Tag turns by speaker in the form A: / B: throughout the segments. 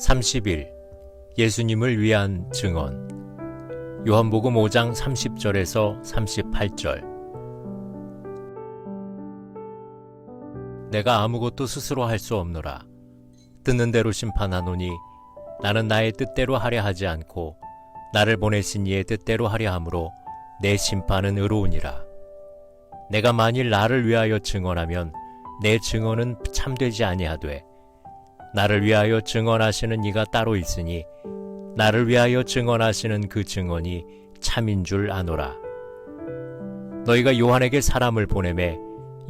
A: 30일 예수님을 위한 증언. 요한복음 5장 30절에서 38절. 내가 아무것도 스스로 할 수 없노라. 듣는 대로 심판하노니 나는 나의 뜻대로 하려 하지 않고 나를 보내신 이의 뜻대로 하려 함으로 내 심판은 의로우니라. 내가 만일 나를 위하여 증언하면 내 증언은 참되지 아니하되 나를 위하여 증언하시는 이가 따로 있으니 나를 위하여 증언하시는 그 증언이 참인 줄 아노라. 너희가 요한에게 사람을 보내매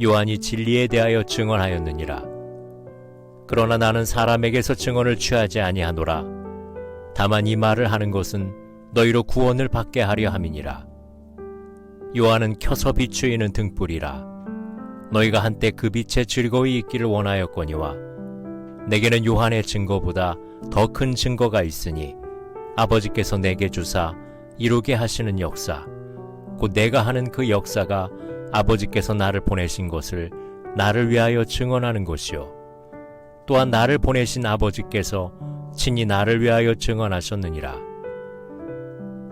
A: 요한이 진리에 대하여 증언하였느니라. 그러나 나는 사람에게서 증언을 취하지 아니하노라. 다만 이 말을 하는 것은 너희로 구원을 받게 하려 함이니라. 요한은 켜서 비추이는 등불이라. 너희가 한때 그 빛에 즐거이 있기를 원하였거니와 내게는 요한의 증거보다 더 큰 증거가 있으니 아버지께서 내게 주사 이루게 하시는 역사, 곧 내가 하는 그 역사가 아버지께서 나를 보내신 것을 나를 위하여 증언하는 것이요 또한 나를 보내신 아버지께서 친히 나를 위하여 증언하셨느니라.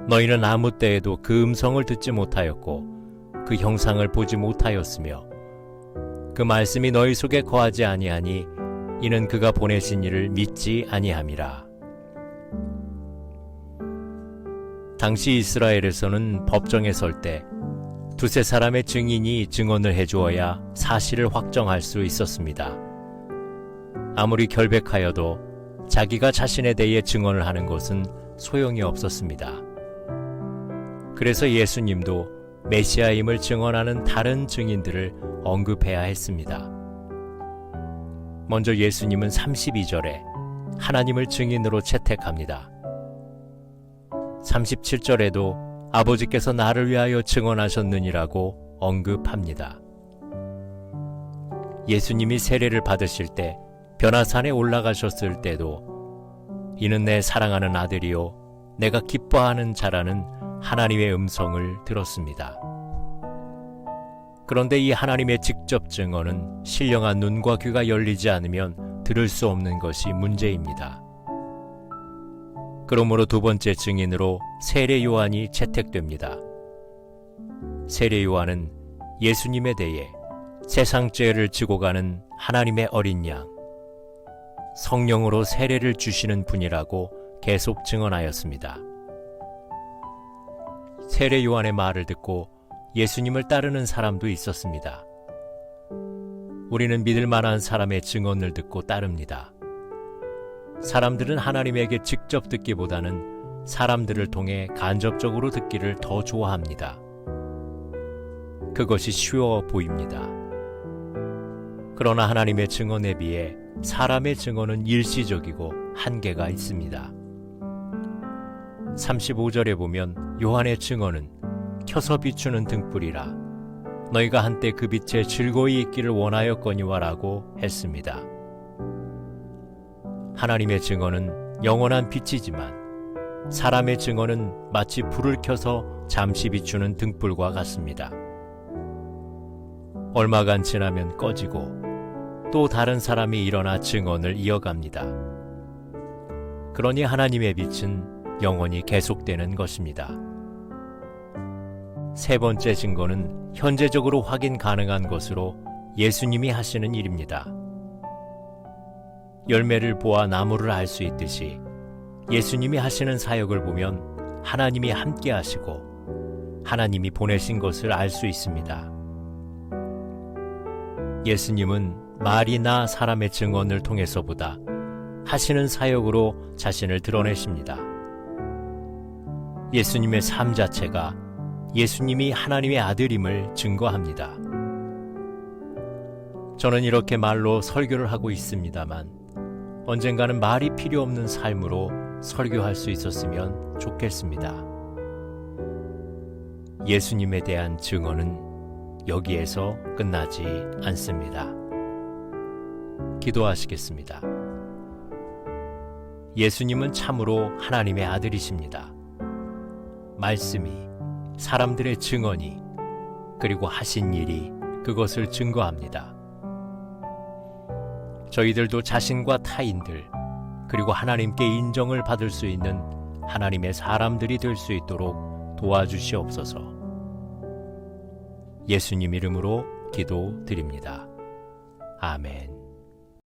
A: 너희는 아무 때에도 그 음성을 듣지 못하였고 그 형상을 보지 못하였으며 그 말씀이 너희 속에 거하지 아니하니 이는 그가 보내신 이를 믿지 아니함이라. 당시 이스라엘에서는 법정에 설 때 두세 사람의 증인이 증언을 해주어야 사실을 확정할 수 있었습니다. 아무리 결백하여도 자기가 자신에 대해 증언을 하는 것은 소용이 없었습니다. 그래서 예수님도 메시아임을 증언하는 다른 증인들을 언급해야 했습니다. 먼저 예수님은 32절에 하나님을 증인으로 채택합니다. 37절에도 아버지께서 나를 위하여 증언하셨느니라고 언급합니다. 예수님이 세례를 받으실 때 변화산에 올라가셨을 때도 이는 내 사랑하는 아들이요 내가 기뻐하는 자라는 하나님의 음성을 들었습니다. 그런데 이 하나님의 직접 증언은 신령한 눈과 귀가 열리지 않으면 들을 수 없는 것이 문제입니다. 그러므로 두 번째 증인으로 세례 요한이 채택됩니다. 세례 요한은 예수님에 대해 세상 죄를 지고 가는 하나님의 어린 양, 성령으로 세례를 주시는 분이라고 계속 증언하였습니다. 세례 요한의 말을 듣고 예수님을 따르는 사람도 있었습니다. 우리는 믿을 만한 사람의 증언을 듣고 따릅니다. 사람들은 하나님에게 직접 듣기보다는 사람들을 통해 간접적으로 듣기를 더 좋아합니다. 그것이 쉬워 보입니다. 그러나 하나님의 증언에 비해 사람의 증언은 일시적이고 한계가 있습니다. 35절에 보면 요한의 증언은 켜서 비추는 등불이라 너희가 한때 그 빛에 즐거이 있기를 원하였거니와 라고 했습니다. 하나님의 증언은 영원한 빛이지만 사람의 증언은 마치 불을 켜서 잠시 비추는 등불과 같습니다. 얼마간 지나면 꺼지고 또 다른 사람이 일어나 증언을 이어갑니다. 그러니 하나님의 빛은 영원히 계속되는 것입니다. 세 번째 증거는 현재적으로 확인 가능한 것으로 예수님이 하시는 일입니다. 열매를 보아 나무를 알 수 있듯이 예수님이 하시는 사역을 보면 하나님이 함께 하시고 하나님이 보내신 것을 알 수 있습니다. 예수님은 말이나 사람의 증언을 통해서보다 하시는 사역으로 자신을 드러내십니다. 예수님의 삶 자체가 예수님이 하나님의 아들임을 증거합니다. 저는 이렇게 말로 설교를 하고 있습니다만 언젠가는 말이 필요 없는 삶으로 설교할 수 있었으면 좋겠습니다. 예수님에 대한 증언은 여기에서 끝나지 않습니다. 기도하시겠습니다. 예수님은 참으로 하나님의 아들이십니다. 말씀이, 사람들의 증언이, 그리고 하신 일이 그것을 증거합니다. 저희들도 자신과 타인들, 그리고 하나님께 인정을 받을 수 있는 하나님의 사람들이 될 수 있도록 도와주시옵소서. 예수님 이름으로 기도드립니다. 아멘.